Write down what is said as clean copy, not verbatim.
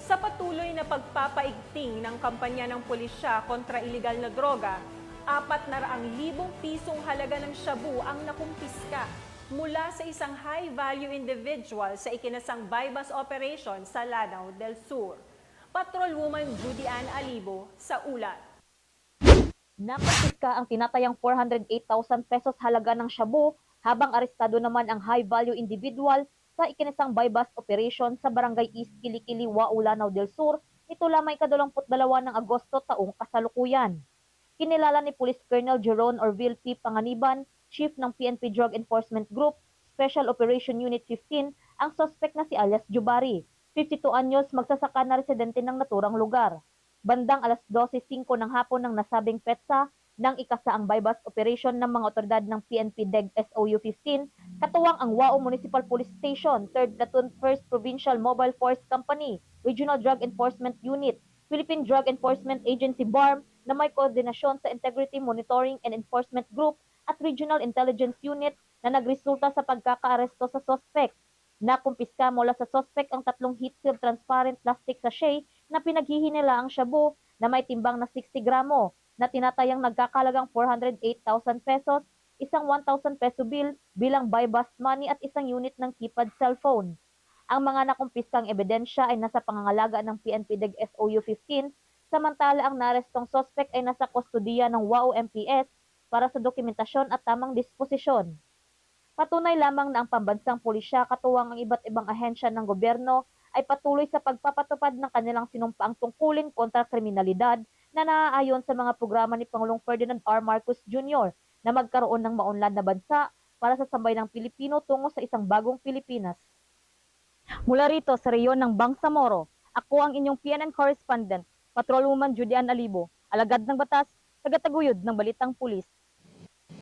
Sa patuloy na pagpapaigting ng kampanya ng pulisya kontra iligal na droga, 400,000 pisong halaga ng shabu ang nakumpiska mula sa isang high-value individual sa ikinasang bypass operation sa Lanao del Sur. Patrolwoman Judy Ann Alibo sa ulat. Nakumpiska ang tinatayang 408,000 pesos halaga ng shabu habang arestado naman ang high-value individual sa ikinasang bypass operation sa Barangay East Kilikili, Wao, Lanao del Sur nito lamang ika-22 ng Agosto taong kasalukuyan. Kinilala ni Police Colonel Jeron Orville P. Panganiban, Chief ng PNP Drug Enforcement Group, Special Operation Unit 15, ang suspect na si alias Jubari, 52 anyos, magsasaka na residente ng naturang lugar. Bandang alas 12:05 ng hapon ng nasabing petsa nang ikasaang bypass operation ng mga otoridad ng PNP DEG SOU 15, katuwang ang Wao Municipal Police Station, 3rd Platoon 1st Provincial Mobile Force Company, Regional Drug Enforcement Unit, Philippine Drug Enforcement Agency BARM na may koordinasyon sa Integrity Monitoring and Enforcement Group at Regional Intelligence Unit na nagresulta sa pagkakaaresto sa suspect. Nakumpiska mula sa suspect ang 3 heat-sealed transparent plastic sachet na pinaghihinila ang shabu na may timbang na 60 gramo na tinatayang nagkakalagang 408,000 pesos, isang 1,000 peso bill bilang bypass money at isang unit ng keypad cellphone. Ang mga nakumpiskang ebidensya ay nasa pangangalaga ng PNP DEG SOU 15, samantala ang narestong suspect ay nasa kustodiya ng WAO MPS para sa dokumentasyon at tamang disposisyon. Patunay lamang na ang pambansang pulisya katuwang ang iba't ibang ahensya ng gobyerno ay patuloy sa pagpapatupad ng kanilang sinumpaang tungkulin kontra kriminalidad na naaayon sa mga programa ni Pangulong Ferdinand R. Marcos Jr. na magkaroon ng maunlad na bansa para sa sambayanang Pilipino tungo sa isang bagong Pilipinas. Mula rito sa reyon ng Bangsamoro, ako ang inyong PNN correspondent, Patrolwoman Judy Ann Alibo, alagad ng batas, tagataguyod ng Balitang Pulis.